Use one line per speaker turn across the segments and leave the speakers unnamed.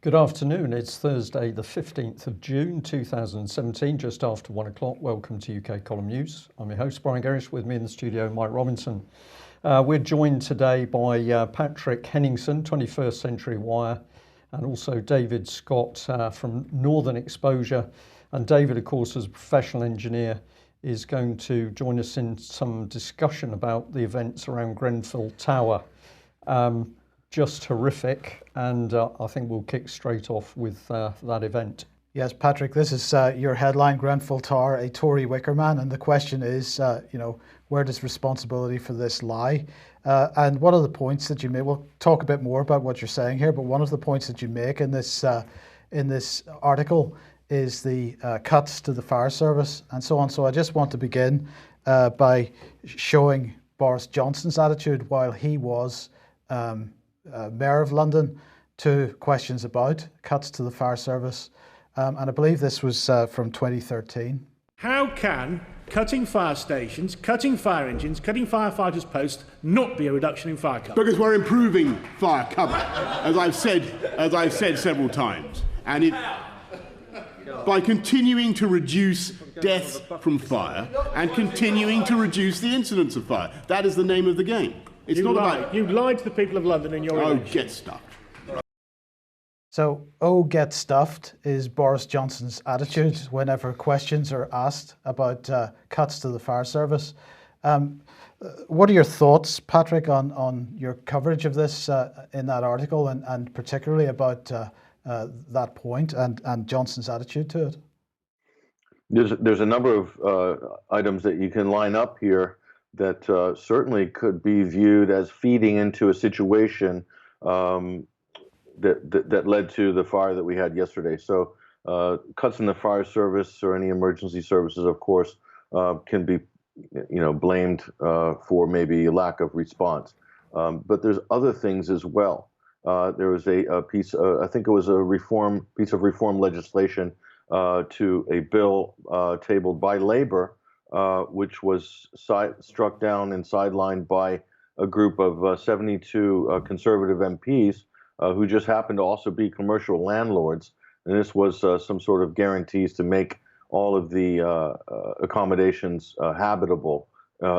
Good afternoon, it's Thursday the 15th of June 2017, just after 1 o'clock. Welcome to UK Column News. I'm your host Brian Gerrish, with me in the studio Mike Robinson. We're joined today by Patrick Henningsen, 21st Century Wire, and also David Scott from Northern Exposure. And David, of course, as a professional engineer, is going to join us in some discussion about the events around Grenfell Tower. Just horrific, and I think we'll kick straight off with that event.
Yes, Patrick, this is your headline, Grenfell Tower, a Tory wickerman, and the question is, where does responsibility for this lie? And one of the points that you make, we'll talk a bit more about what you're saying here, but one of the points that you make in this article is the cuts to the fire service and so on. So I just want to begin by showing Boris Johnson's attitude while he was Mayor of London to questions about cuts to the fire service, and I believe this was from 2013.
How can cutting fire stations, cutting fire engines, cutting firefighters' posts not be a reduction in fire cover?
Because we're improving fire cover, as I've said several times, and by continuing to reduce deaths from fire and continuing to reduce the incidence of fire. That is the name of the game. It's not about...
You lied to the people of London in your election.
Oh, get stuffed.
So, get stuffed is Boris Johnson's attitude whenever questions are asked about cuts to the fire service. What are your thoughts, Patrick, on your coverage of this in that article, and particularly about that point and Johnson's attitude to it?
There's a number of items that you can line up here that certainly could be viewed as feeding into a situation that led to the fire that we had yesterday. So cuts in the fire service or any emergency services, of course, can be blamed for maybe lack of response. But there's other things as well. There was a piece, I think it was a piece of reform legislation to a bill tabled by Labour, which was struck down and sidelined by a group of 72 Conservative MPs who just happened to also be commercial landlords. And this was some sort of guarantees to make all of the accommodations habitable,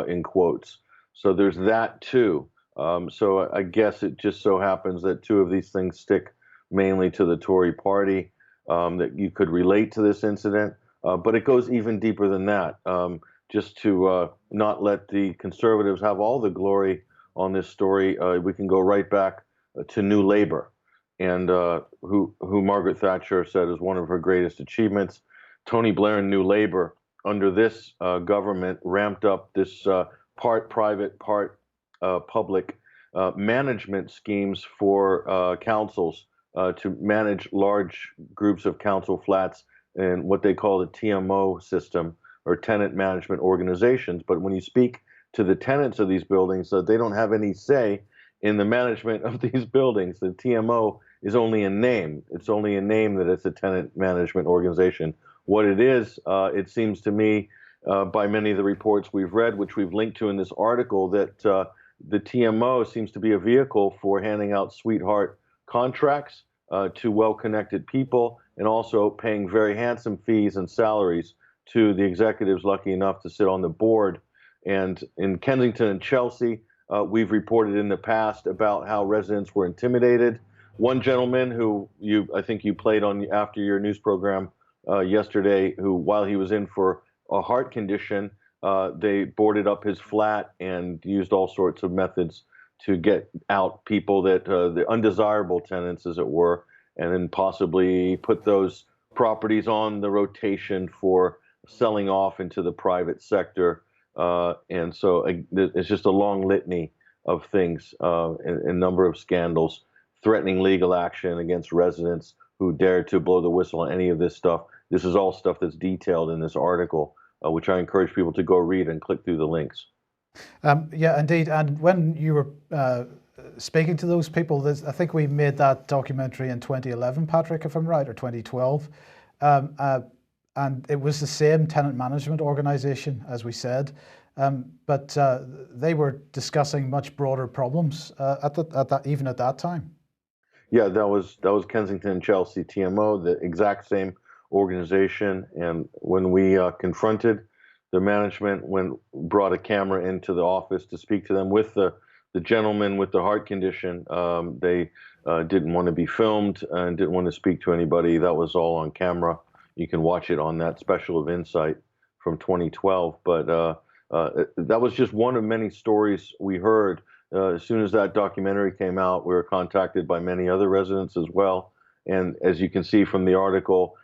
in quotes. So there's that too. So I guess it just so happens that two of these things stick mainly to the Tory party, that you could relate to this incident. But it goes even deeper than that. Just to not let the Conservatives have all the glory on this story, we can go right back to New Labour, and who Margaret Thatcher said is one of her greatest achievements. Tony Blair and New Labour, under this government, ramped up this part private, part public management schemes for councils to manage large groups of council flats in what they call the TMO system, or tenant management organizations. But when you speak to the tenants of these buildings, they don't have any say in the management of these buildings. The TMO is only a name. It's only a name that it's a tenant management organization. What it is, it seems to me, by many of the reports we've read, which we've linked to in this article, that the TMO seems to be a vehicle for handing out sweetheart contracts to well-connected people, and also paying very handsome fees and salaries to the executives lucky enough to sit on the board. And in Kensington and Chelsea, we've reported in the past about how residents were intimidated. One gentleman who I think you played on after your news program yesterday, who, while he was in for a heart condition, they boarded up his flat and used all sorts of methods to get out people that the undesirable tenants, as it were, and then possibly put those properties on the rotation for selling off into the private sector. And so it's just a long litany of things, a number of scandals, threatening legal action against residents who dare to blow the whistle on any of this stuff. This is all stuff that's detailed in this article, which I encourage people to go read and click through the links.
Yeah, indeed. And when you were speaking to those people, I think we made that documentary in 2011, Patrick, if I'm right, or 2012. and it was the same tenant management organisation, as we said, but they were discussing much broader problems even at that time.
Yeah, that was Kensington and Chelsea TMO, the exact same organization. And when we confronted the management, brought a camera into the office to speak to them with the gentleman with the heart condition, they didn't want to be filmed and didn't want to speak to anybody. That was all on camera. You can watch it on that special of Insight from 2012. But that was just one of many stories we heard. As soon as that documentary came out, we were contacted by many other residents as well. And as you can see from the article,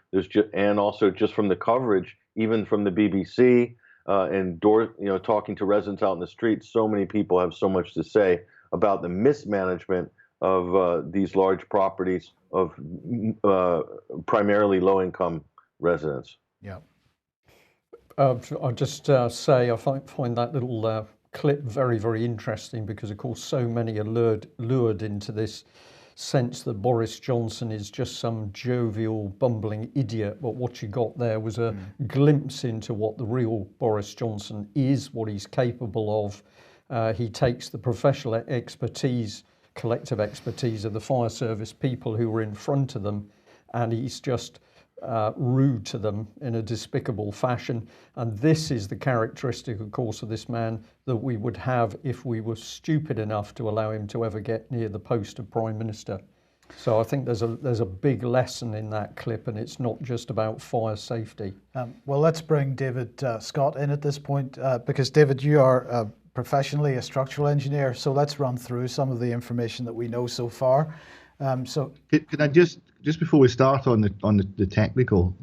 and also just from the coverage, even from the BBC and talking to residents out in the streets, so many people have so much to say about the mismanagement of these large properties of primarily low-income residents.
Yeah.
I'll just say I find that little clip very, very interesting because, of course, so many are lured into this sense that Boris Johnson is just some jovial, bumbling idiot. But what you got there was a glimpse into what the real Boris Johnson is, what he's capable of. He takes the professional expertise, collective expertise of the fire service people who were in front of them, and he's just rude to them in a despicable fashion. And this is the characteristic, of course, of this man that we would have if we were stupid enough to allow him to ever get near the post of Prime Minister. So I think there's a big lesson in that clip, and it's not just about fire safety.
Well, let's bring David Scott in at this point, because David, you are professionally a structural engineer. So let's run through some of the information that we know so far.
Could I just before we start on the technical,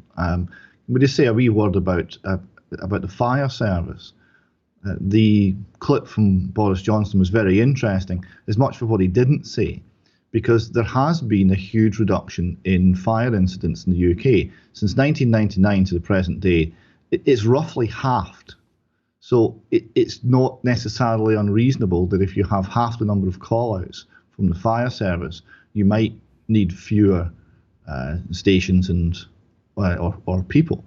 would you say a wee word about the fire service? The clip from Boris Johnson was very interesting, as much for what he didn't say, because there has been a huge reduction in fire incidents in the UK since 1999 to the present day. It's roughly halved. So it's not necessarily unreasonable that if you have half the number of call-outs from the fire service, you might need fewer stations or people.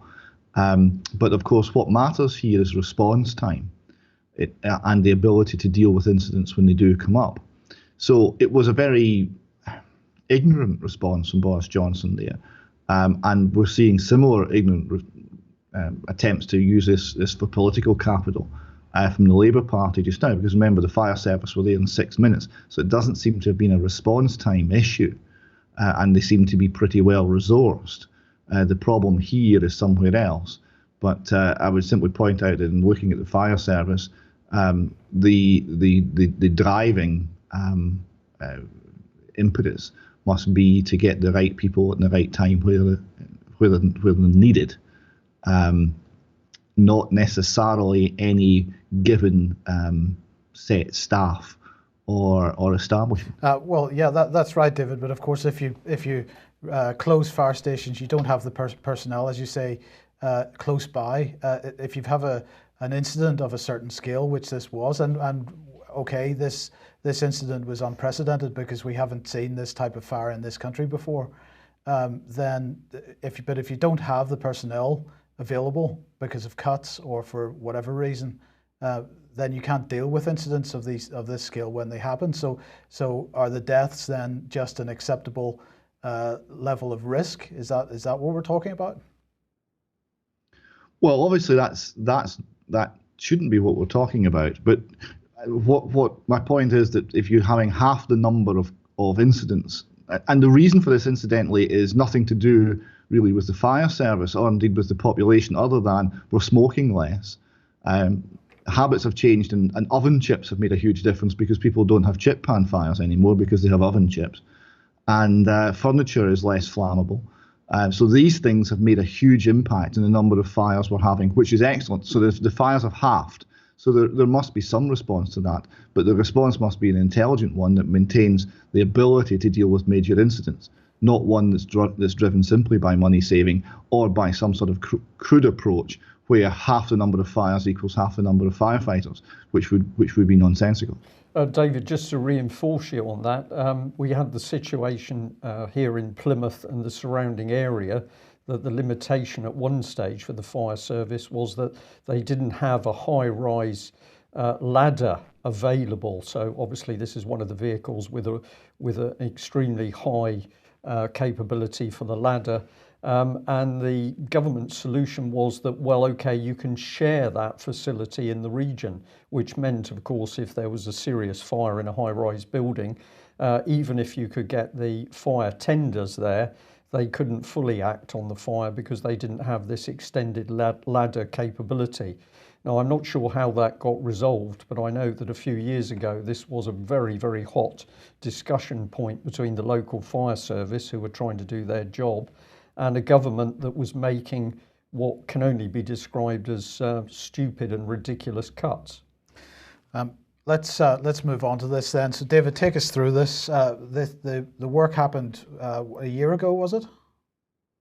But of course, what matters here is response time and the ability to deal with incidents when they do come up. So it was a very ignorant response from Boris Johnson there. And we're seeing similar ignorant attempts to use this for political capital from the Labour Party just now, because remember, the fire service were there in 6 minutes. So it doesn't seem to have been a response time issue. And they seem to be pretty well resourced. The problem here is somewhere else. But I would simply point out that in looking at the fire service, the driving impetus must be to get the right people at the right time where they're needed, not necessarily any given set staff or establishment.
Well, yeah, that's right, David. But of course, if you close fire stations, you don't have the personnel, as you say, close by. If you have an incident of a certain scale, which this was, and okay, this incident was unprecedented because we haven't seen this type of fire in this country before. Then, if you don't have the personnel available because of cuts or for whatever reason, then you can't deal with incidents of this scale when they happen. So are the deaths then just an acceptable level of risk? Is that what we're talking about?
Well, obviously that shouldn't be what we're talking about. But what my point is that if you're having half the number of incidents, and the reason for this, incidentally, is nothing to do really with the fire service or indeed with the population, other than we're smoking less. Habits have changed, and oven chips have made a huge difference because people don't have chip pan fires anymore because they have oven chips. And furniture is less flammable. So these things have made a huge impact in the number of fires we're having, which is excellent. So the fires have halved. So there must be some response to that. But the response must be an intelligent one that maintains the ability to deal with major incidents, not one that's driven simply by money saving or by some sort of crude approach where half the number of fires equals half the number of firefighters, which would be nonsensical.
David, just to reinforce you on that, we had the situation here in Plymouth and the surrounding area that the limitation at one stage for the fire service was that they didn't have a high-rise ladder available. So obviously this is one of the vehicles with an extremely high capability for the ladder. And the government solution was that, well, okay, you can share that facility in the region, which meant, of course, if there was a serious fire in a high-rise building, even if you could get the fire tenders there, they couldn't fully act on the fire because they didn't have this extended ladder capability. Now, I'm not sure how that got resolved, but I know that a few years ago, this was a very, very hot discussion point between the local fire service, who were trying to do their job, and a government that was making what can only be described as stupid and ridiculous cuts.
Let's move on to this then. So, David, take us through this. The work happened a year ago, was it?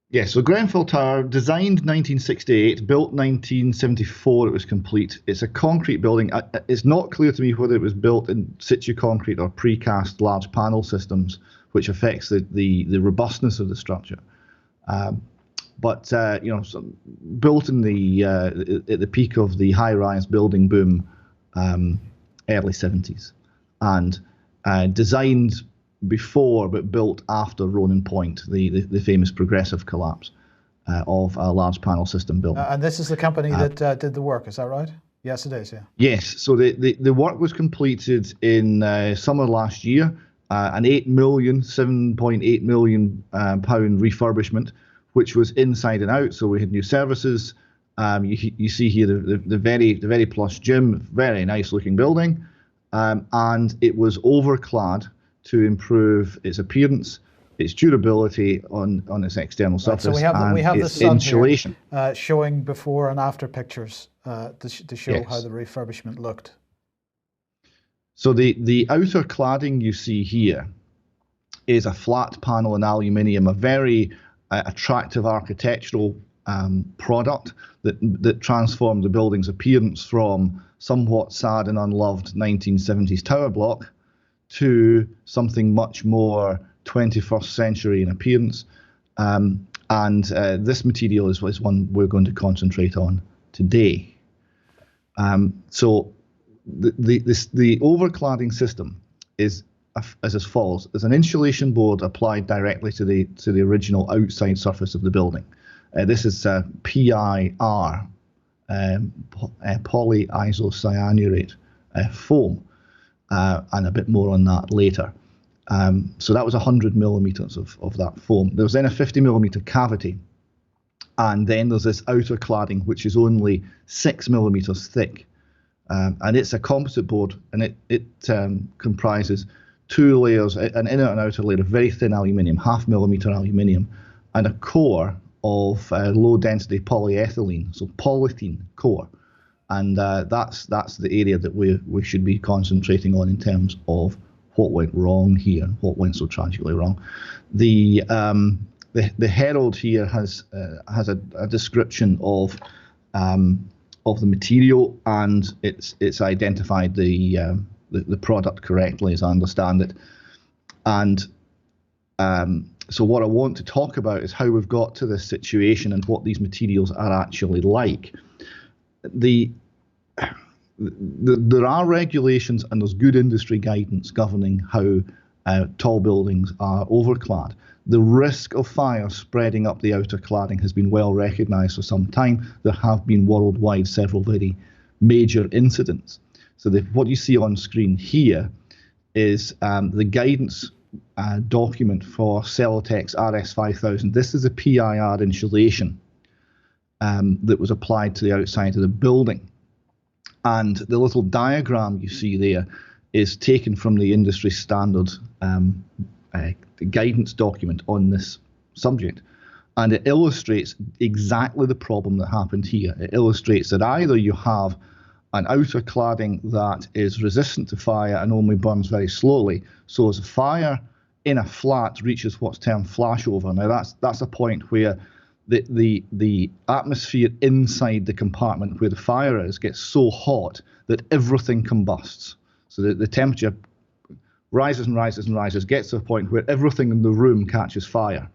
Yeah, so Grenfell Tower, designed 1968, built 1974, it was complete. It's a concrete building. It's not clear to me whether it was built in situ concrete or precast large panel systems, which affects the robustness of the structure. But built in at the peak of the high-rise building boom, early 70s, and designed before but built after Ronan Point, the famous progressive collapse of a large panel system building.
And this is the company that did the work, is that right? Yes, it is, yeah.
Yes, so the work was completed in summer last year, an 7.8 million pound refurbishment, which was inside and out. So we had new services. You see here the very plush gym, very nice looking building, and it was overclad to improve its appearance, its durability on its external surface,
so we have
its
the
insulation.
Here, showing before and after pictures to show
Yes.
how the refurbishment looked.
So the outer cladding you see here is a flat panel in aluminium, a very attractive architectural product that transformed the building's appearance from somewhat sad and unloved 1970s tower block to something much more 21st century in appearance. And this material is one we're going to concentrate on today. So the overcladding system is as follows. There's an insulation board applied directly to the original outside surface of the building. This is PIR, polyisocyanurate foam, and a bit more on that later. So that was 100 millimeters of that foam. There was then a 50 millimeter cavity, and then there's this outer cladding, which is only 6 millimeters thick. And it's a composite board, and it comprises two layers, an inner and outer layer of very thin aluminium, 0.5 millimeter aluminium, and a core of low density polyethylene, so polythene core. And that's the area that we should be concentrating on in terms of what went wrong here, what went so tragically wrong. The Herald here has a description of the material, and it's identified the product correctly, as I understand it. And so what I want to talk about is how we've got to this situation and what these materials are actually like. There are regulations and there's good industry guidance governing how tall buildings are overclad. The risk of fire spreading up the outer cladding has been well recognised for some time. There have been worldwide several very major incidents. So what you see on screen here is the guidance document for Celotex RS5000. This is a PIR insulation that was applied to the outside of the building. And the little diagram you see there is taken from the industry standard guidance document on this subject. And it illustrates exactly the problem that happened here. It illustrates that either you have an outer cladding that is resistant to fire and only burns very slowly, so as a fire in a flat reaches what's termed flashover. Now that's a point where the atmosphere inside the compartment where the fire is gets so hot that everything combusts. So the temperature rises and rises and rises, gets to a point where everything in the room catches fire.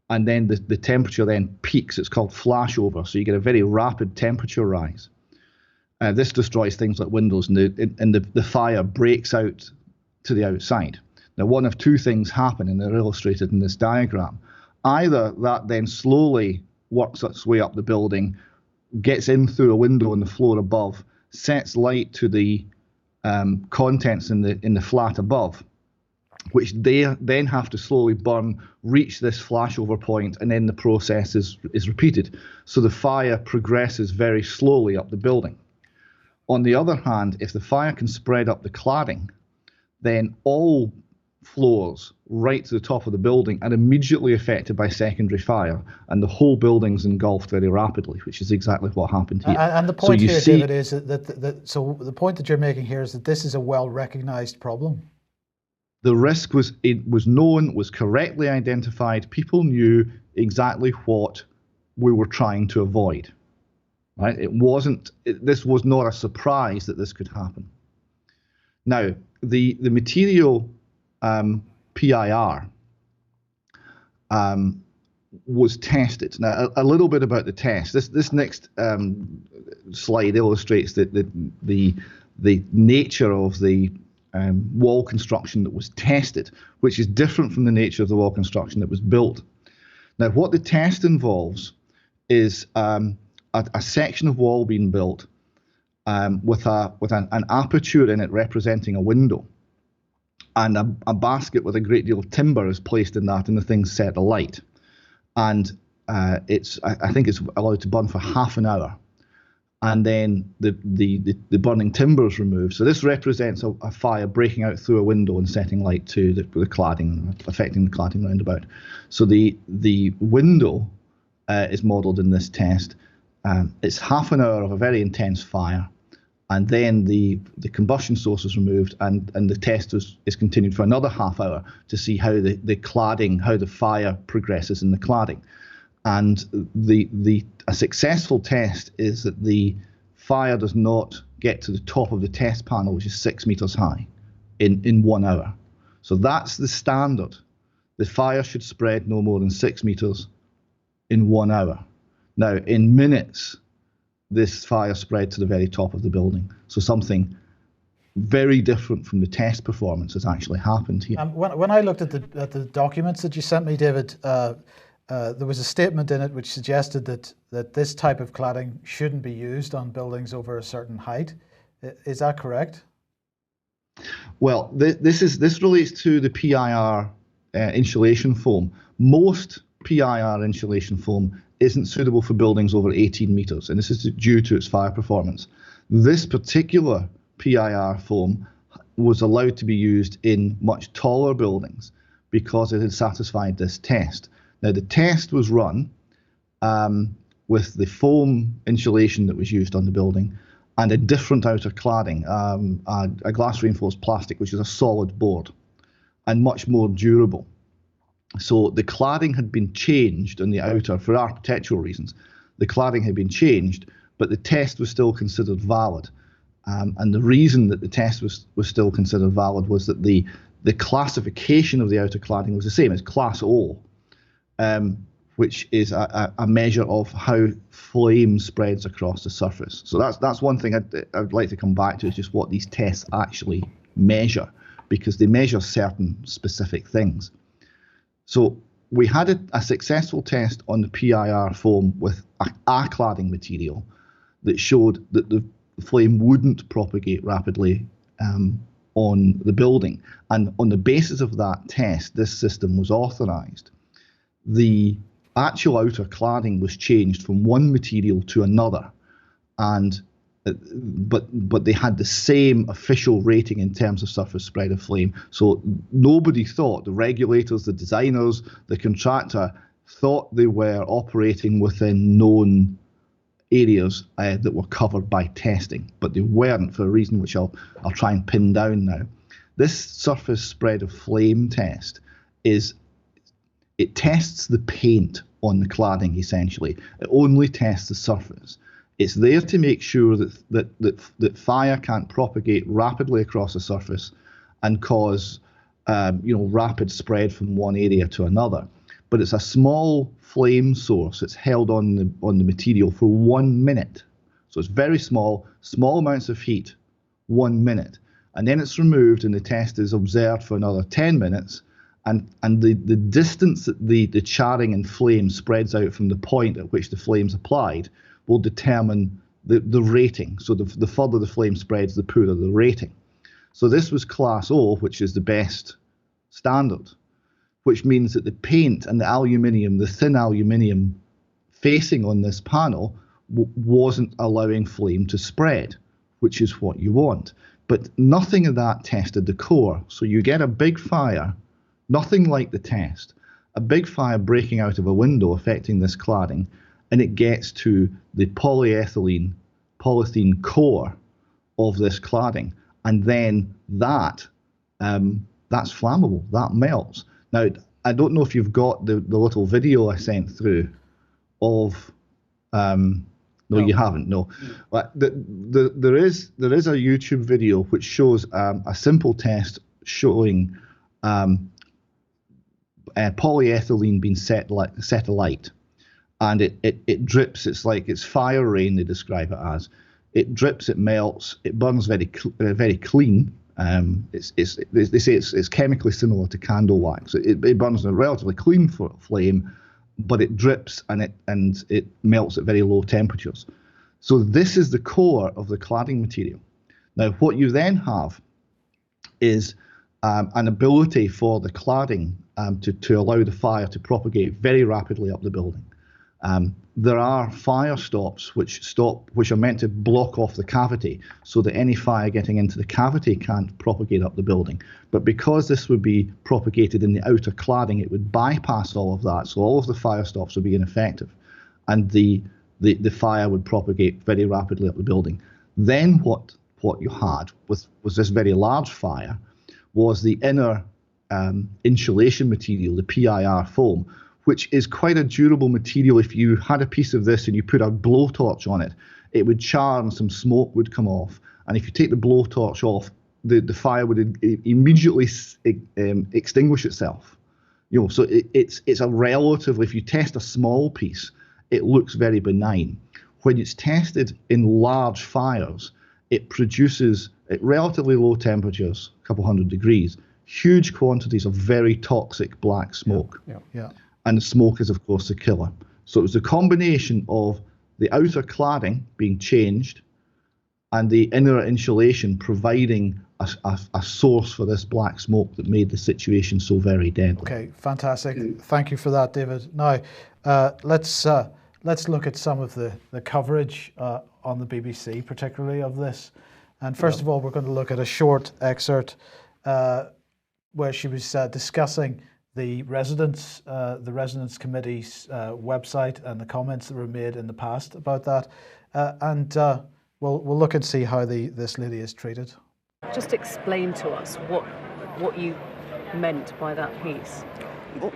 and then the temperature then peaks. It's called flashover, so you get a very rapid temperature rise. This destroys things like windows, and the fire breaks out to the outside. Now, one of two things happen, and they're illustrated in this diagram. Either that then slowly works its way up the building, gets in through a window on the floor above, sets light to the contents in the flat above, which they then have to slowly burn, reach this flashover point, and then the process is repeated. So the fire progresses very slowly up the building. On the other hand, if the fire can spread up the cladding, then all floors right to the top of the building are immediately affected by secondary fire, and the whole building's engulfed very rapidly, which is exactly what happened here.
And the point here, David, is that so the point that you're making here is that this is a well-recognized problem.
The risk was known, was correctly identified. People knew exactly what we were trying to avoid. Right? This was not a surprise that this could happen. Now, the material PIR was tested. Now, a little bit about the test. This next slide illustrates the nature of the wall construction that was tested, which is different from the nature of the wall construction that was built. Now, what the test involves is a section of wall being built with an aperture in it representing a window, and a basket with a great deal of timber is placed in that, and the thing's set alight. And I think it's allowed to burn for half an hour, and then the burning timber is removed. So this represents a fire breaking out through a window and setting light to the cladding, affecting the cladding roundabout. So the window is modelled in this test. It's half an hour of a very intense fire, and then the combustion source is removed, and the test is continued for another half hour to see how the cladding, how the fire progresses in the cladding. And a successful test is that the fire does not get to the top of the test panel, which is 6 meters high, in 1 hour. So that's the standard. The fire should spread no more than 6 meters in 1 hour. Now, in minutes, this fire spread to the very top of the building. So something very different from the test performance has actually happened here.
When I looked at the documents that you sent me, David, there was a statement in it which suggested that this type of cladding shouldn't be used on buildings over a certain height. Is that correct?
Well, this relates to the PIR insulation foam. Most PIR insulation foam isn't suitable for buildings over 18 meters, and this is due to its fire performance. This particular PIR foam was allowed to be used in much taller buildings because it had satisfied this test. Now, the test was run with the foam insulation that was used on the building and a different outer cladding, a glass reinforced plastic, which is a solid board and much more durable. So the cladding had been changed on the outer for architectural reasons. The cladding had been changed, but the test was still considered valid. And the reason that the test was still considered valid was that the classification of the outer cladding was the same as Class O, which is a measure of how flame spreads across the surface. So that's one thing I'd like to come back to, is just what these tests actually measure, because they measure certain specific things. So we had a successful test on the PIR foam with a cladding material that showed that the flame wouldn't propagate rapidly on the building. And on the basis of that test, this system was authorized. The actual outer cladding was changed from one material to another, and but they had the same official rating in terms of surface spread of flame. So nobody thought, the regulators, the designers, the contractor, thought they were operating within known areas that were covered by testing, but they weren't, for a reason which I'll try and pin down now. This surface spread of flame test it tests the paint on the cladding, essentially. It only tests the surface. It's there to make sure that fire can't propagate rapidly across the surface and cause rapid spread from one area to another. but it's a small flame source that's held on the material for 1 minute. So it's very small amounts of heat, 1 minute. And then it's removed and the test is observed for another 10 minutes. And the distance that the charring and flame spreads out from the point at which the flame's applied will determine the rating. So the further the flame spreads, the poorer the rating. So this was class O, which is the best standard, which means that the paint and the aluminium, the thin aluminium facing on this panel wasn't allowing flame to spread, which is what you want. But nothing of that tested the core. So you get a big fire, nothing like the test, a big fire breaking out of a window affecting this cladding, and it gets to the polyethylene core of this cladding. And then that's flammable, that melts. Now, I don't know if you've got the little video I sent through of, no, you haven't, no. But there is a YouTube video which shows a simple test showing polyethylene being set alight. And it drips, it's fire rain, they describe it as. It drips, it melts, it burns very clean. They say it's chemically similar to candle wax. It burns in a relatively clean flame, but it drips and it melts at very low temperatures. So this is the core of the cladding material. Now, what you then have is an ability for the cladding to allow the fire to propagate very rapidly up the building. There are fire stops which are meant to block off the cavity so that any fire getting into the cavity can't propagate up the building. But because this would be propagated in the outer cladding, it would bypass all of that. So all of the fire stops would be ineffective, and the fire would propagate very rapidly up the building. Then what you had was this very large fire was the inner insulation material, the PIR foam, which is quite a durable material. If you had a piece of this and you put a blowtorch on it, it would char and some smoke would come off. And if you take the blowtorch off, the fire would immediately extinguish itself. So it's a relatively, if you test a small piece, it looks very benign. When it's tested in large fires, it produces, at relatively low temperatures, a couple hundred degrees, huge quantities of very toxic black smoke.
Yeah.
And the smoke is, of course, the killer. So it was a combination of the outer cladding being changed and the inner insulation providing a source for this black smoke that made the situation so very deadly.
Okay, fantastic. Thank you for that, David. Now, let's look at some of the coverage on the BBC, particularly of this. And first of all, we're going to look at a short excerpt where she was discussing the Residents Committee's website and the comments that were made in the past about that. And we'll look and see how this lady is treated.
Just explain to us what you meant by that piece.
Well,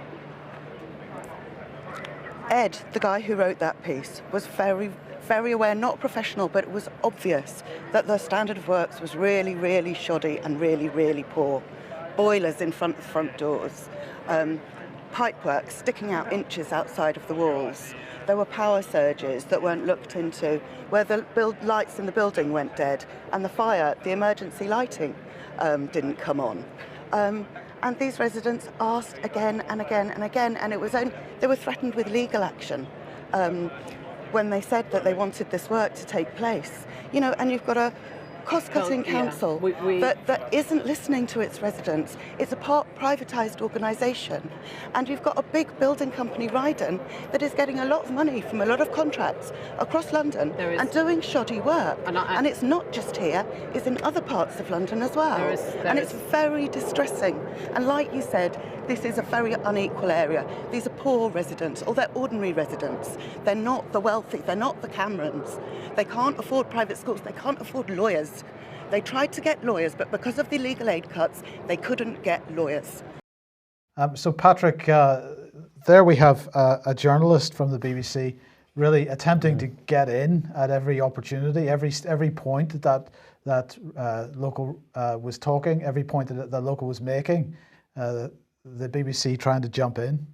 Ed, the guy who wrote that piece, was very, very aware, not professional, but it was obvious that the standard of works was really, really shoddy and really, really poor. Boilers in front of front doors, pipework sticking out inches outside of the walls. There were power surges that weren't looked into, where the lights in the building went dead and the emergency lighting didn't come on. And these residents asked again and again and again, and they were threatened with legal action when they said that they wanted this work to take place. And you've got a cost-cutting council that isn't listening to its residents. It's a privatised organisation, and you've got a big building company, Ryden, that is getting a lot of money from a lot of contracts across London and doing shoddy work. And it's not just here, it's in other parts of London as well. And it's very distressing. And like you said, this is a very unequal area. These are poor residents, or they're ordinary residents. They're not the wealthy, they're not the Camerons. They can't afford private schools, they can't afford lawyers. They tried to get lawyers, but because of the legal aid cuts, they couldn't get lawyers.
So Patrick, there we have a journalist from the BBC really attempting to get in at every opportunity, every point that Local was talking, every point that Local was making, the BBC trying to jump in.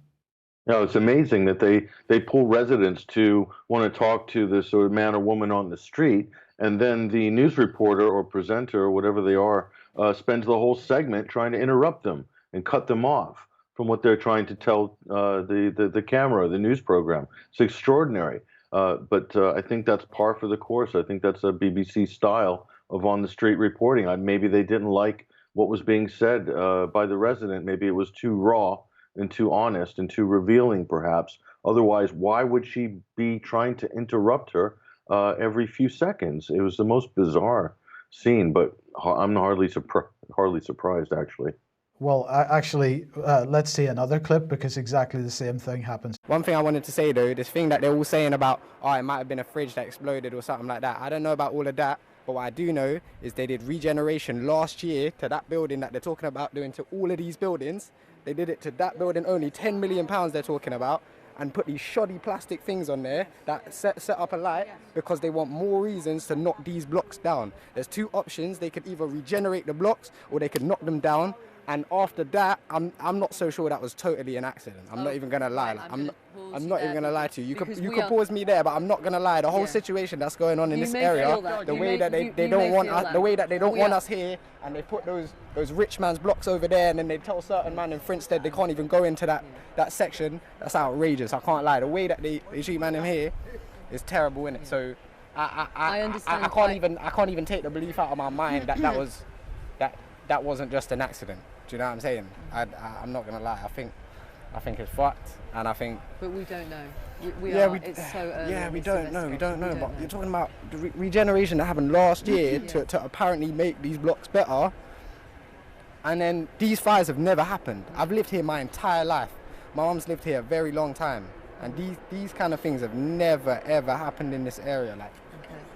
No, it's amazing that they pull residents to want to talk to this sort of man or woman on the street, and then the news reporter or presenter or whatever they are spends the whole segment trying to interrupt them and cut them off from what they're trying to tell the camera, the news program. It's extraordinary, but I think that's par for the course. I think that's a BBC style of on the street reporting. Maybe they didn't like what was being said by the resident. Maybe it was too raw and too honest and too revealing, perhaps. Otherwise, why would she be trying to interrupt her every few seconds? It was the most bizarre scene, but I'm hardly surprised, actually.
Well, actually, let's see another clip because exactly the same thing happens.
One thing I wanted to say, though, this thing that they're all saying about, oh, it might have been a fridge that exploded or something like that. I don't know about all of that, but what I do know is they did regeneration last year to that building that they're talking about doing to all of these buildings. They did it to that building only, £10 million they're talking about, and put these shoddy plastic things on there that set up a light because they want more reasons to knock these blocks down. There's two options. They could either regenerate the blocks or they could knock them down. And after that, I'm not so sure that was totally an accident. I'm not even gonna lie. I'm not even gonna lie to you. You could pause me there, but I'm not gonna lie. The whole situation that's going on in this area, the way that they don't want us, the way that they don't want us here, and they put those rich man's blocks over there, and then they tell certain man in Frinstead they can't even go into that section. That's outrageous. I can't lie. The way that they treat man in here is terrible, innit? So I understand. I can't even take the belief out of my mind that that wasn't just an accident. Do you know what I'm saying? I'm not gonna lie. I think it's fucked, and I think. But we don't know. It's so early. Yeah, we don't know. But you're talking about the regeneration that happened last year to apparently make these blocks better, and then these fires have never happened. I've lived here my entire life. My mum's lived here a very long time, and these kind of things have never ever happened in this area. Like,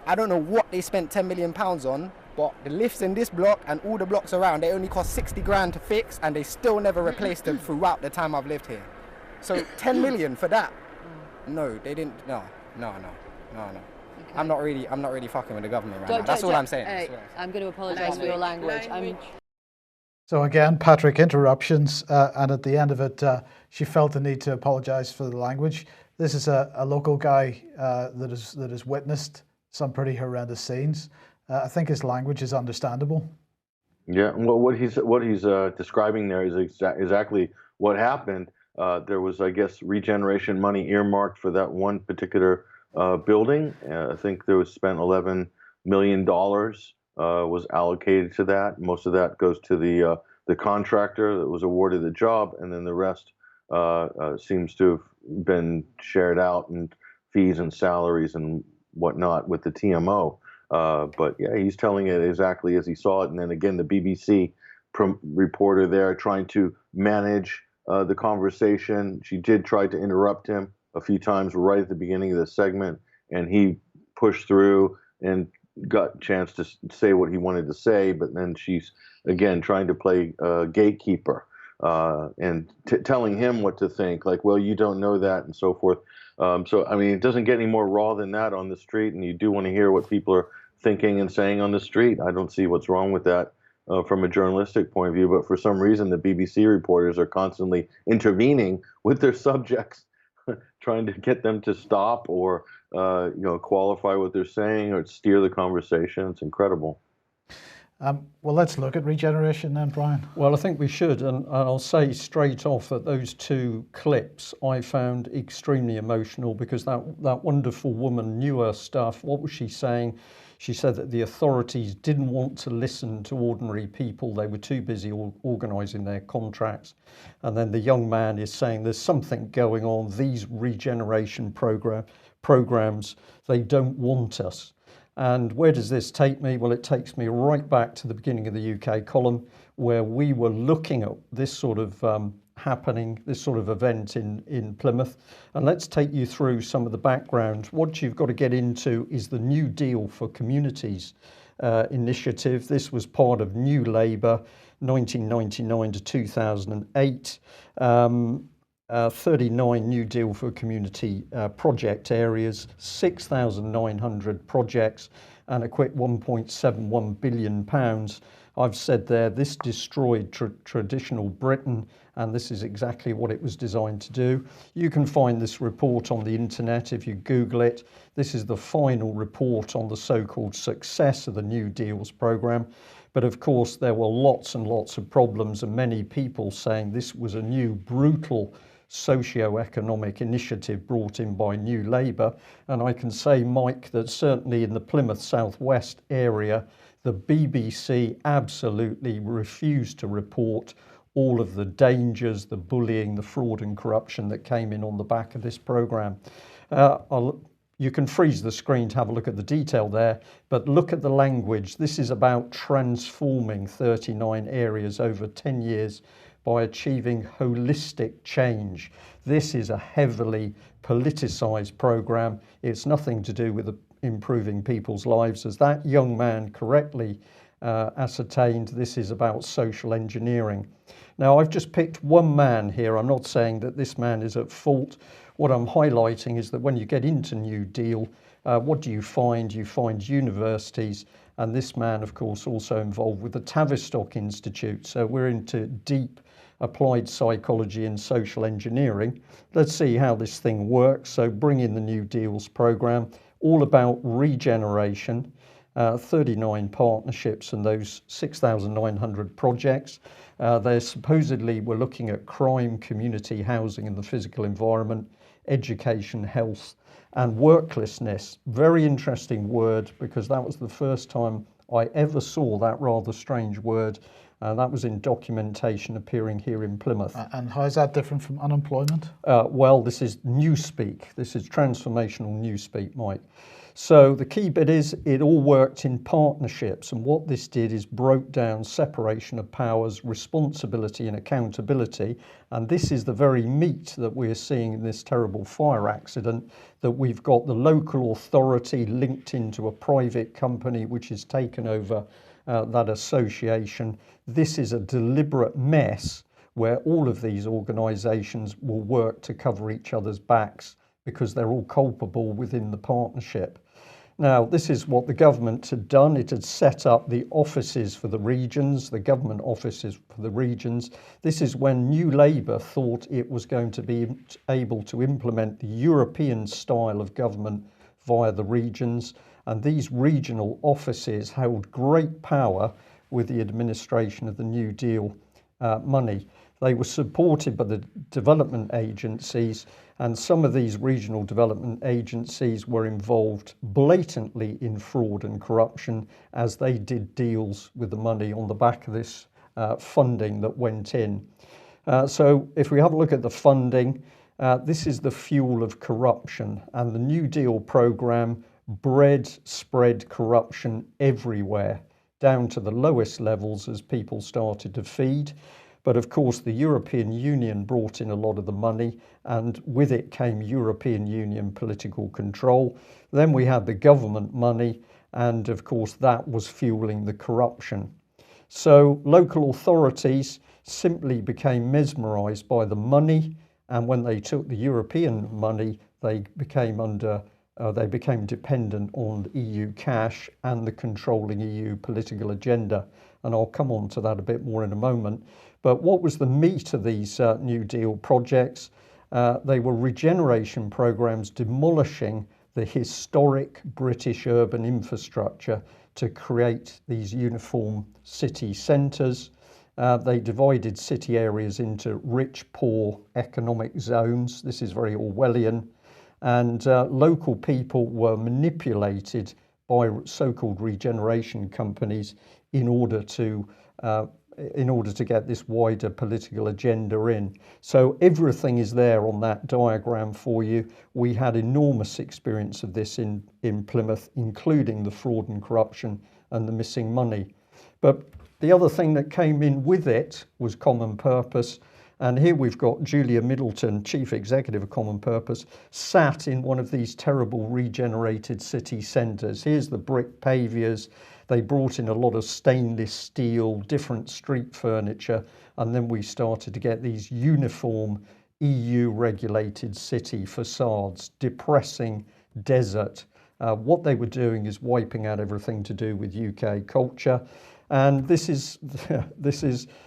I don't know what they spent £10 million on. But the lifts in this block and all the blocks around, they only cost 60 grand to fix, and they still never replaced them throughout the time I've lived here. So 10 million for that? No, they didn't. No. Okay. I'm not really fucking with the government right now. That's all I'm saying.
Hey, I'm going to apologise for your language.
So again, Patrick, interruptions, and at the end of it, she felt the need to apologise for the language. This is a local guy that has witnessed some pretty horrendous scenes. I think his language is understandable.
Yeah, well, what he's describing there is exactly what happened. There was, I guess, regeneration money earmarked for that one particular building. I think there was spent $11 million was allocated to that. Most of that goes to the contractor that was awarded the job, and then the rest seems to have been shared out in fees and salaries and whatnot with the TMO. But yeah, he's telling it exactly as he saw it. And then again, the BBC reporter there trying to manage the conversation. She did try to interrupt him a few times right at the beginning of the segment, and he pushed through and got a chance to say what he wanted to say. But then she's again trying to play gatekeeper and telling him what to think, like, well, you don't know that, and so forth. So, I mean, it doesn't get any more raw than that on the street, and you do want to hear what people are thinking and saying on the street. I don't see what's wrong with that from a journalistic point of view, but for some reason, the BBC reporters are constantly intervening with their subjects, trying to get them to stop or, qualify what they're saying or steer the conversation. It's incredible.
Well, let's look at regeneration then, Brian.
Well, I think we should, and I'll say straight off that those two clips I found extremely emotional because that wonderful woman knew her stuff. What was she saying? She said that the authorities didn't want to listen to ordinary people. They were too busy organising their contracts. And then the young man is saying there's something going on. These regeneration programs, they don't want us. And where does this take me? Well, it takes me right back to the beginning of the UK column where we were looking at this sort of happening, this sort of event in Plymouth. And let's take you through some of the background. What you've got to get into is the New Deal for Communities initiative. This was part of New Labour, 1999 to 2008. 39 New Deal for community project areas, 6,900 projects, and a quick £1.71 billion. I've said there, this destroyed traditional Britain, and this is exactly what it was designed to do. You can find this report on the internet if you Google it. This is the final report on the so-called success of the New Deals programme. But of course, there were lots and lots of problems, and many people saying this was a new brutal socio-economic initiative brought in by New Labour. And I can say, Mike, that certainly in the Plymouth South West area, the BBC absolutely refused to report all of the dangers, the bullying, the fraud and corruption that came in on the back of this programme. You can freeze the screen to have a look at the detail there, but look at the language. This is about transforming 39 areas over 10 years by achieving holistic change. This is a heavily politicised programme. It's nothing to do with improving people's lives. As that young man correctly ascertained, this is about social engineering. Now, I've just picked one man here. I'm not saying that this man is at fault. What I'm highlighting is that when you get into New Deal, what do you find? You find universities, and this man, of course, also involved with the Tavistock Institute. So we're into deep applied psychology and social engineering. Let's see how this thing works. So bring in the New Deals programme, all about regeneration, 39 partnerships and those 6,900 projects. They supposedly were looking at crime, community housing and the physical environment, education, health and worklessness. Very interesting word, because that was the first time I ever saw that rather strange word. That was in documentation appearing here in Plymouth.
And how is that different from unemployment?
Well, this is newspeak. This is transformational newspeak, Mike. So the key bit is it all worked in partnerships, and what this did is broke down separation of powers, responsibility and accountability, and this is the very meat that we're seeing in this terrible fire accident, that we've got the local authority linked into a private company which has taken over that association. This is a deliberate mess where all of these organisations will work to cover each other's backs because they're all culpable within the partnership. Now, this is what the government had done. It had set up the offices for the regions, the government offices for the regions. This is when New Labour thought it was going to be able to implement the European style of government via the regions. And these regional offices held great power with the administration of the New Deal money. They were supported by the development agencies, and some of these regional development agencies were involved blatantly in fraud and corruption as they did deals with the money on the back of this funding that went in. So if we have a look at the funding, this is the fuel of corruption, and the New Deal programme spread corruption everywhere, down to the lowest levels as people started to feed. But of course, the European Union brought in a lot of the money, and with it came European Union political control. Then we had the government money, and of course, that was fueling the corruption. So local authorities simply became mesmerised by the money, and when they took the European money, they became dependent on EU cash and the controlling EU political agenda. And I'll come on to that a bit more in a moment. But what was the meat of these New Deal projects? They were regeneration programmes demolishing the historic British urban infrastructure to create these uniform city centres. They divided city areas into rich, poor economic zones. This is very Orwellian. And local people were manipulated by so-called regeneration companies in order to get this wider political agenda in. So everything is there on that diagram for you. We had enormous experience of this in Plymouth, including the fraud and corruption and the missing money. But the other thing that came in with it was common purpose. And here we've got Julia Middleton, Chief Executive of Common Purpose, sat in one of these terrible regenerated city centres. Here's the brick paviours. They brought in a lot of stainless steel, different street furniture, and then we started to get these uniform EU-regulated city facades, depressing desert. What they were doing is wiping out everything to do with UK culture. And this is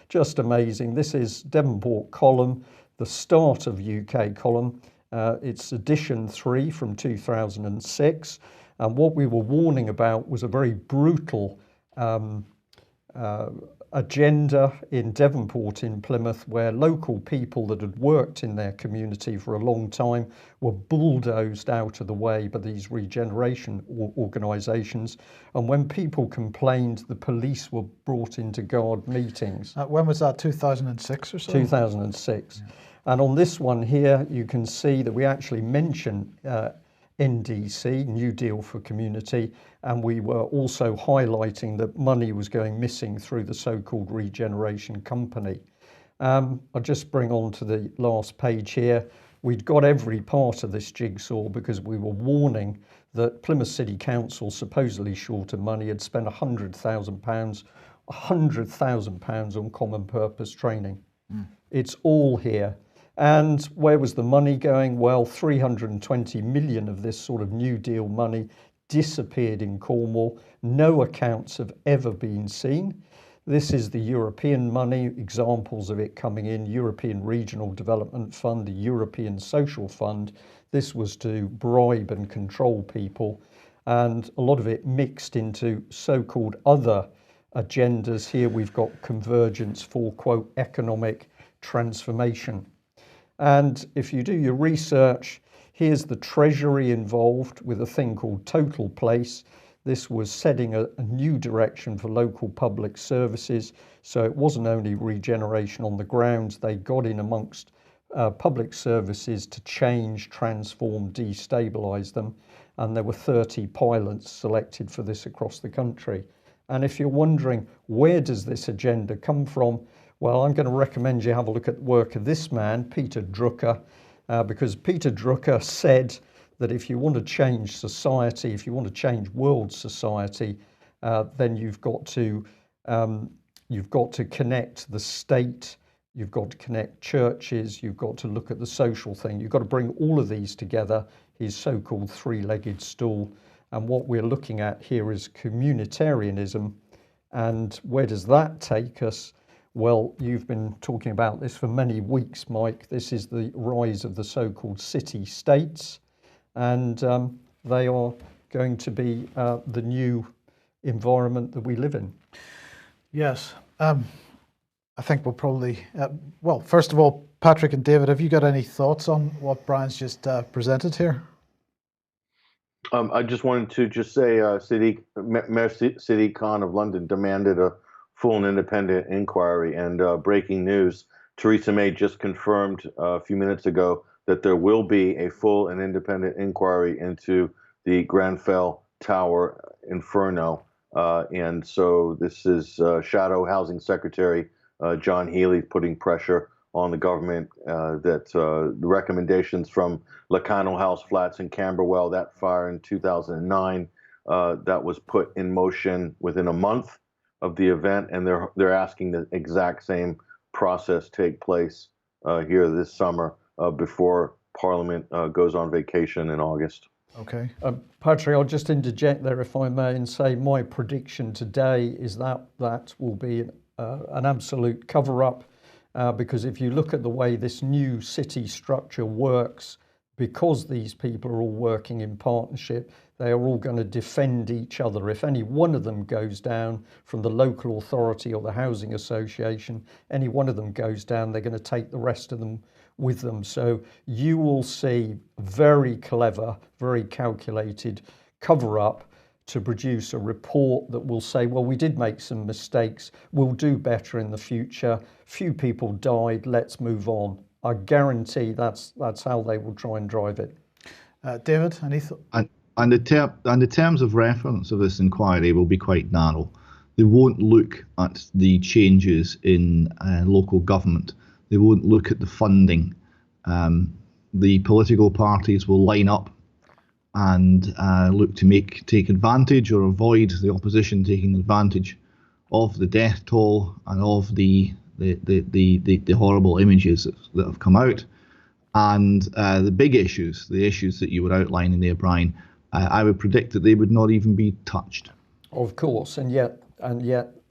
just amazing. This is Devonport Column, the start of UK Column. It's edition 3 from 2006. And what we were warning about was a very brutal agenda in Devonport in Plymouth, where local people that had worked in their community for a long time were bulldozed out of the way by these regeneration organisations. And when people complained, the police were brought into guard meetings.
When was that, 2006 or so?
2006. Yeah. And on this one here, you can see that we actually mention NDC, New Deal for Community, and we were also highlighting that money was going missing through the so-called regeneration company. I'll just bring on to the last page here. We'd got every part of this jigsaw because we were warning that Plymouth City Council, supposedly short of money, had spent £100,000 on common purpose training. It's all here. And where was the money going? Well, 320 million of this sort of New Deal money disappeared in Cornwall. No accounts have ever been seen. This is the European money, examples of it coming in: European Regional Development Fund, the European Social Fund. This was to bribe and control people, and a lot of it mixed into so-called other agendas. Here we've got convergence for, quote, economic transformation. And if you do your research, here's the Treasury involved with a thing called Total Place. This was setting a new direction for local public services. So it wasn't only regeneration on the ground, they got in amongst public services to change, transform, destabilise them. And there were 30 pilots selected for this across the country. And if you're wondering, where does this agenda come from? Well, I'm going to recommend you have a look at the work of this man, Peter Drucker, because Peter Drucker said that if you want to change society, if you want to change world society, then you've got to connect the state, you've got to connect churches, you've got to look at the social thing, you've got to bring all of these together, his so-called three-legged stool. And what we're looking at here is communitarianism. And where does that take us? Well, you've been talking about this for many weeks, Mike. This is the rise of the so-called city-states, and they are going to be the new environment that we live in.
Yes. I think we'll probably... well, first of all, Patrick and David, have you got any thoughts on what Brian's just presented here?
I just wanted to just say Mayor Sadiq Khan of London demanded a full and independent inquiry, and breaking news, Theresa May just confirmed a few minutes ago that there will be a full and independent inquiry into the Grenfell Tower inferno. And so this is Shadow Housing Secretary John Healey putting pressure on the government that the recommendations from Lacanau House Flats in Camberwell, that fire in 2009, that was put in motion within a month of the event, and they're asking the exact same process take place here this summer before Parliament goes on vacation in August.
Okay.
Patrick, I'll just interject there, if I may, and say my prediction today is that that will be an absolute cover-up, because if you look at the way this new city structure works, because these people are all working in partnership, they are all going to defend each other. If any one of them goes down from the local authority or the housing association, any one of them goes down, they're going to take the rest of them with them. So you will see very clever, very calculated cover-up to produce a report that will say, well, we did make some mistakes, we'll do better in the future, few people died, let's move on. I guarantee that's how they will try and drive it.
David, any thoughts?
And the terms of reference of this inquiry will be quite narrow. They won't look at the changes in local government. They won't look at the funding. The political parties will line up and look to take advantage or avoid the opposition taking advantage of the death toll and of the horrible images that have come out. And the big issues, the issues that you were outlining there, Brian, I would predict that they would not even be touched.
Of course, and yet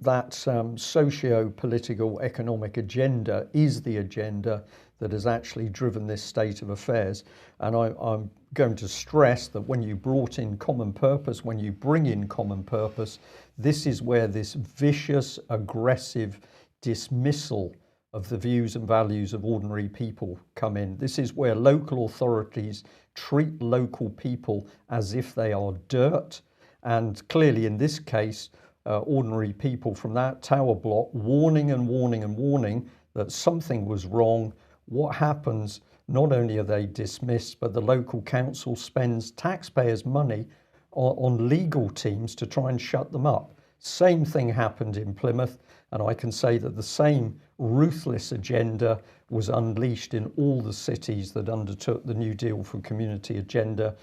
that socio-political economic agenda is the agenda that has actually driven this state of affairs. And I'm going to stress that when you brought in common purpose, when you bring in common purpose, this is where this vicious, aggressive dismissal of the views and values of ordinary people come in. This is where local authorities treat local people as if they are dirt. And clearly in this case, ordinary people from that tower block warning and warning and warning that something was wrong. What happens, not only are they dismissed, but the local council spends taxpayers' money on legal teams to try and shut them up. Same thing happened in Plymouth, and I can say that the same ruthless agenda was unleashed in all the cities that undertook the New Deal for Community agenda,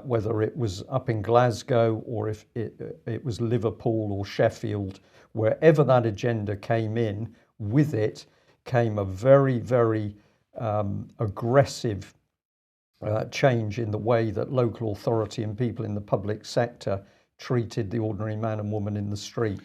whether it was up in Glasgow or if it was Liverpool or Sheffield. Wherever that agenda came in, with it came a very, very aggressive change in the way that local authority and people in the public sector treated the ordinary man and woman in the street.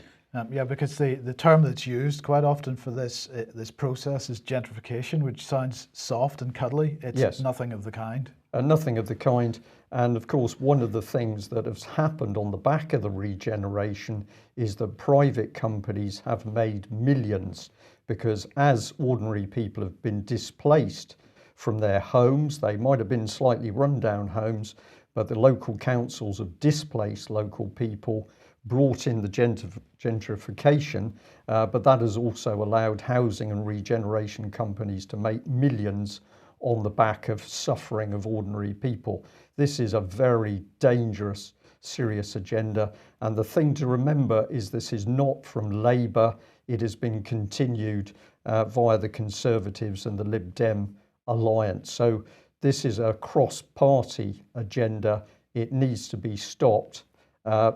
Yeah, because the term that's used quite often for this process is gentrification, which sounds soft and cuddly. It's nothing of the kind.
Nothing of the kind. And of course, one of the things that has happened on the back of the regeneration is that private companies have made millions, because as ordinary people have been displaced from their homes, they might have been slightly rundown homes, but the local councils have displaced local people, brought in the gentrification, but that has also allowed housing and regeneration companies to make millions on the back of suffering of ordinary people. This is a very dangerous, serious agenda. And the thing to remember is this is not from Labour. It has been continued via the Conservatives and the Lib Dem alliance. So this is a cross-party agenda. It needs to be stopped.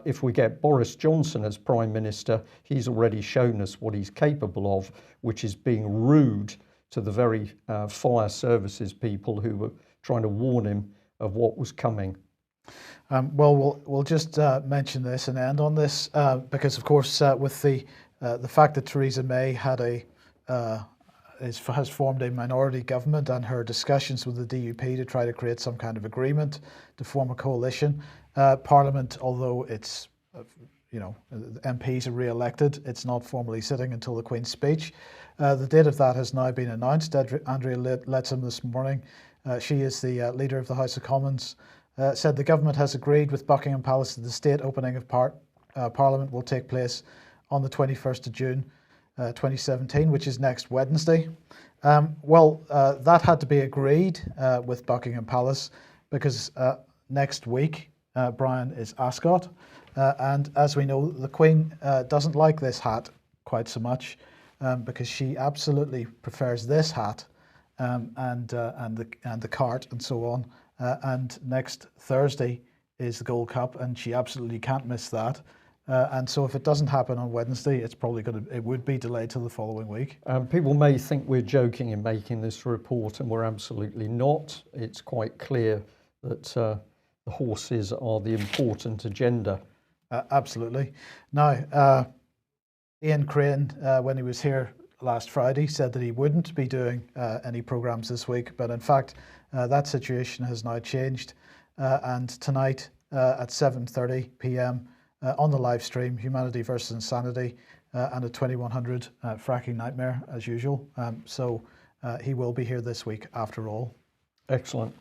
If we get Boris Johnson as Prime Minister, he's already shown us what he's capable of, which is being rude to the very fire services people who were trying to warn him of what was coming.
Well, we'll just mention this and end on this because, of course, with the fact that Theresa May has formed a minority government and her discussions with the DUP to try to create some kind of agreement to form a coalition. Parliament, although it's, MPs are re-elected, it's not formally sitting until the Queen's speech. The date of that has now been announced. Andrea Leadsom this morning, she is the leader of the House of Commons, said the government has agreed with Buckingham Palace that the state opening of Parliament will take place on the 21st of June 2017, which is next Wednesday. That had to be agreed with Buckingham Palace because next week, Brian, is Ascot. And as we know, the Queen doesn't like this hat quite so much because she absolutely prefers this hat and the cart and so on. And next Thursday is the Gold Cup, and she absolutely can't miss that. And so if it doesn't happen on Wednesday, it would be delayed till the following week.
People may think we're joking in making this report, and we're absolutely not. It's quite clear that the horses are the important agenda.
Absolutely. Now, Ian Crane, when he was here last Friday, said that he wouldn't be doing any programmes this week, but in fact, that situation has now changed. And tonight at 7:30 p.m. On the live stream, Humanity versus Insanity, and at 2100, Fracking Nightmare, as usual. So he will be here this week after all.
Excellent.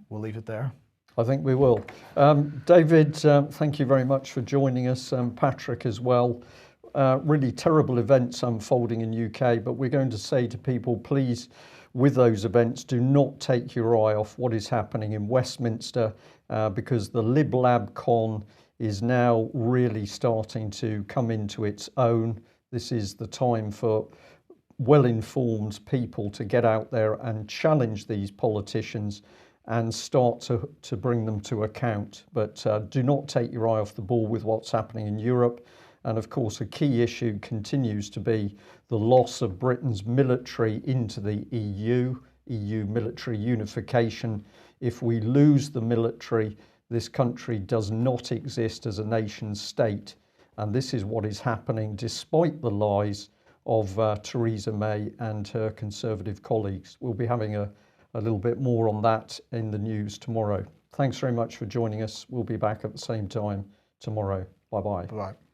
We'll leave it there.
I think we will. David, thank you very much for joining us. Patrick as well. Really terrible events unfolding in UK, but we're going to say to people, please, with those events, do not take your eye off what is happening in Westminster, because the Lib Lab Con is now really starting to come into its own. This is the time for well-informed people to get out there and challenge these politicians and start to bring them to account. But do not take your eye off the ball with what's happening in Europe. And of course, a key issue continues to be the loss of Britain's military into the EU, EU military unification. If we lose the military, this country does not exist as a nation state. And this is what is happening despite the lies of Theresa May and her Conservative colleagues. We'll be having a little bit more on that in the news tomorrow. Thanks very much for joining us. We'll be back at the same time tomorrow. Bye-bye.
Bye-bye.